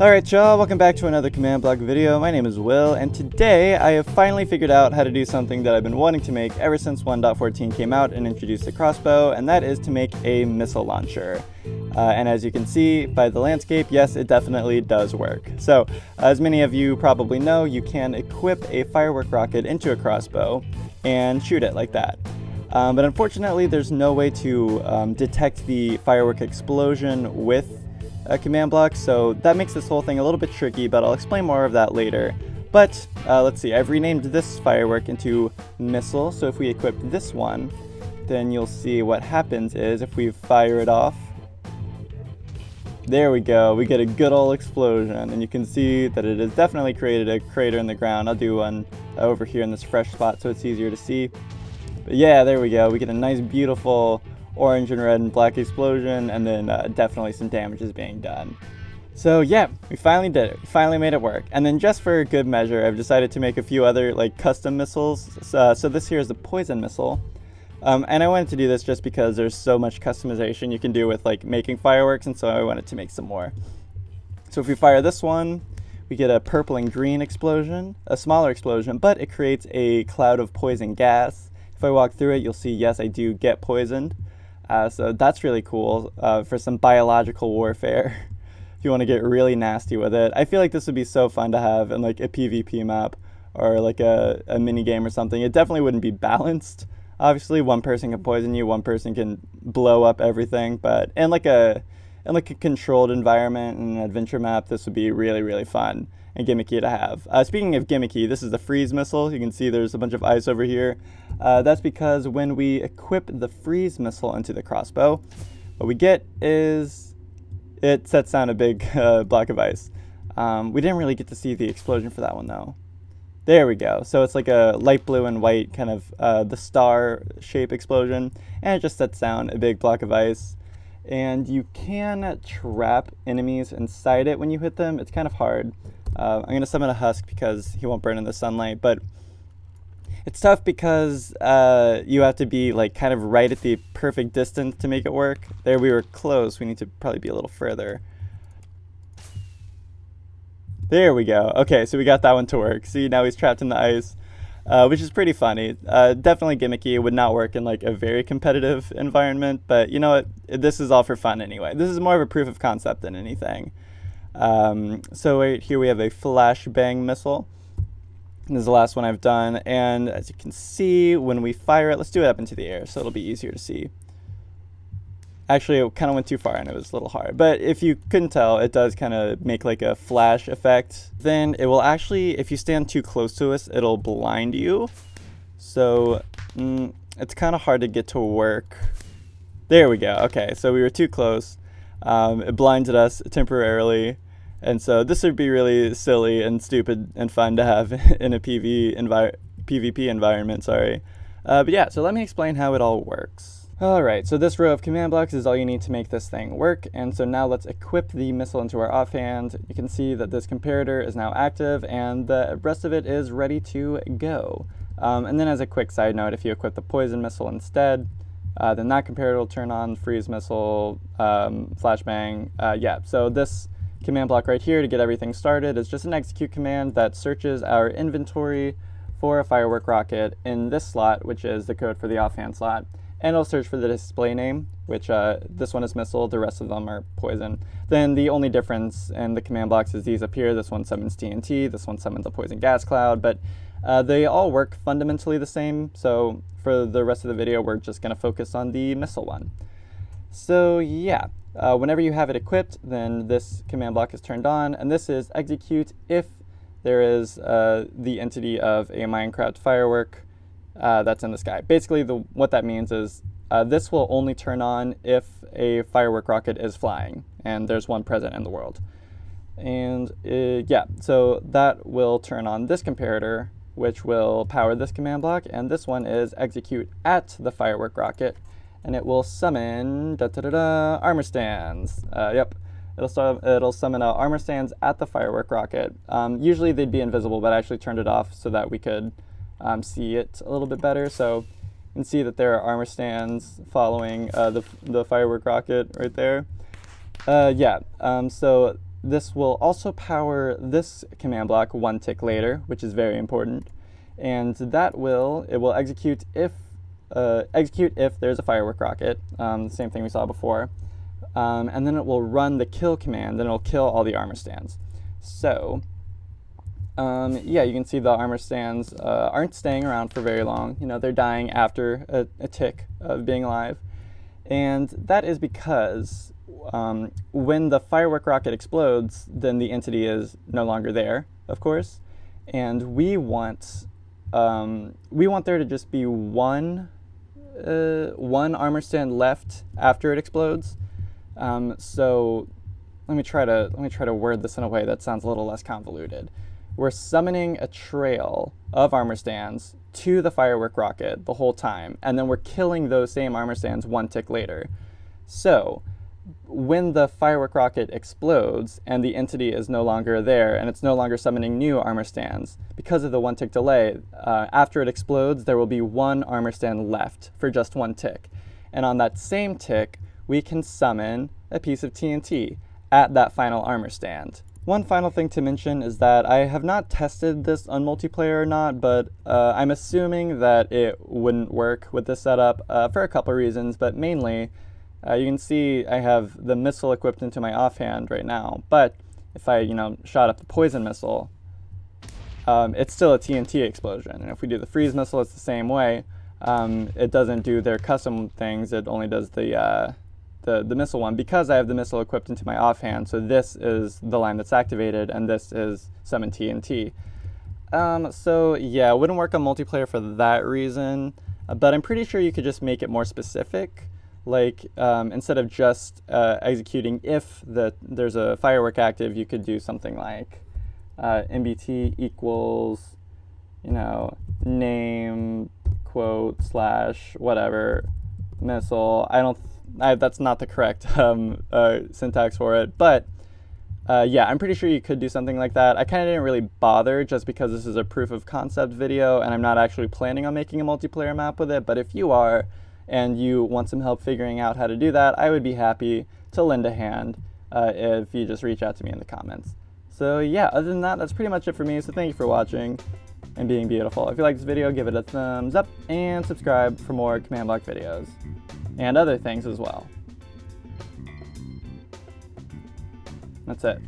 Alright y'all, welcome back to another command block video. My name is Will, and today I have finally figured out how to do something that I've been wanting to make ever since 1.14 came out and introduced the crossbow, and that is to make a missile launcher. And as you can see by the landscape, yes, it definitely does work. So, as many of you probably know, you can equip a firework rocket into a crossbow and shoot it like that. But unfortunately, there's no way to detect the firework explosion with a command block, so that makes this whole thing a little bit tricky, but I'll explain more of that later. But let's see, I've renamed this firework into missile, so if we equip this one, then you'll see what happens is if we fire it off, there we go, we get a good old explosion, and you can see that it has definitely created a crater in the ground. I'll do one over here in this fresh spot so it's easier to see. But yeah, there we go, we get a nice beautiful orange and red and black explosion, and then definitely some damage is being done. So yeah, we finally did it. We finally made it work. And then just for good measure, I've decided to make a few other like custom missiles. So this here is the poison missile. And I wanted to do this just because there's so much customization you can do with like making fireworks, and so I wanted to make some more. So if we fire this one, we get a purple and green explosion, a smaller explosion, but it creates a cloud of poison gas. If I walk through it, you'll see, yes, I do get poisoned. So that's really cool for some biological warfare if you want to get really nasty with it. I feel like this would be so fun to have in like a PvP map or like a mini game or something. It definitely wouldn't be balanced. Obviously, one person can poison you, one person can blow up everything, but in like a controlled environment and an adventure map, this would be really, really fun and gimmicky to have. Speaking of gimmicky, this is the freeze missile. You can see there's a bunch of ice over here. That's because when we equip the freeze missile into the crossbow, what we get is it sets down a big block of ice. We didn't really get to see the explosion for that one though. There we go. So it's like a light blue and white kind of the star shape explosion, and it just sets down a big block of ice. And you can trap enemies inside it when you hit them. It's kind of hard. I'm going to summon a husk because he won't burn in the sunlight, but it's tough because you have to be like kind of right at the perfect distance to make it work. There, we were close. We need to probably be a little further. There we go. Okay, so we got that one to work. See, now he's trapped in the ice, which is pretty funny. Definitely gimmicky. It would not work in like a very competitive environment, but you know what? This is all for fun anyway. This is more of a proof of concept than anything. So right here we have a flashbang missile. This is the last one I've done, and as you can see, when we fire it, let's do it up into the air so it'll be easier to see. Actually, it kind of went too far and it was a little hard, but if you couldn't tell, it does kind of make like a flash effect. Then it will actually, if you stand too close to us, it'll blind you. So it's kind of hard to get to work. There we go. Okay, so we were too close. It blinded us temporarily, and so this would be really silly and stupid and fun to have in a PvP environment, sorry. But yeah, so let me explain how it all works. Alright, so this row of command blocks is all you need to make this thing work, and so now let's equip the missile into our offhand. You can see that this comparator is now active, and the rest of it is ready to go. And then as a quick side note, if you equip the poison missile instead, then that comparator will turn on, freeze missile, flashbang, yeah. So this command block right here to get everything started is just an execute command that searches our inventory for a firework rocket in this slot, which is the code for the offhand slot. And it'll search for the display name, which this one is missile, the rest of them are poison. Then the only difference in the command blocks is these appear. This one summons TNT, this one summons a poison gas cloud, but they all work fundamentally the same. So for the rest of the video, we're just gonna focus on the missile one. So yeah, whenever you have it equipped, then this command block is turned on, and this is execute if there is the entity of a Minecraft firework that's in the sky. Basically, what that means is this will only turn on if a firework rocket is flying and there's one present in the world. And yeah, so that will turn on this comparator, which will power this command block, and this one is execute at the firework rocket, and it will summon armor stands. Yep, it'll summon armor stands at the firework rocket. Usually they'd be invisible, but I actually turned it off so that we could see it a little bit better. So you can see that there are armor stands following the firework rocket right there. Yeah, so this will also power this command block one tick later, which is very important. And it will execute if there's a firework rocket, same thing we saw before. And then it will run the kill command, and it'll kill all the armor stands. So, yeah, you can see the armor stands aren't staying around for very long. You know, they're dying after a tick of being alive. And that is because when the firework rocket explodes, then the entity is no longer there, of course. And we want there to just be one armor stand left after it explodes. So let me try to word this in a way that sounds a little less convoluted. We're summoning a trail of armor stands to the firework rocket the whole time, and then we're killing those same armor stands one tick later. So when the firework rocket explodes and the entity is no longer there and it's no longer summoning new armor stands, because of the one tick delay, after it explodes, there will be one armor stand left for just one tick. And on that same tick, we can summon a piece of TNT at that final armor stand. One final thing to mention is that I have not tested this on multiplayer or not, but I'm assuming that it wouldn't work with this setup for a couple reasons, but mainly you can see I have the missile equipped into my offhand right now, but if I shot up the poison missile, it's still a TNT explosion. And if we do the freeze missile, it's the same way. It doesn't do their custom things, it only does the missile one, because I have the missile equipped into my offhand. So this is the line that's activated, and this is summon TNT. So yeah, it wouldn't work on multiplayer for that reason, but I'm pretty sure you could just make it more specific. Like instead of just executing if there's a firework active, you could do something like MBT equals, name, quote, / whatever, missile. That's not the correct syntax for it, but yeah, I'm pretty sure you could do something like that. I kind of didn't really bother just because this is a proof of concept video and I'm not actually planning on making a multiplayer map with it, but if you are and you want some help figuring out how to do that, I would be happy to lend a hand if you just reach out to me in the comments. So yeah, other than that, that's pretty much it for me, so thank you for watching and being beautiful. If you like this video, give it a thumbs up and subscribe for more command block videos and other things as well. That's it.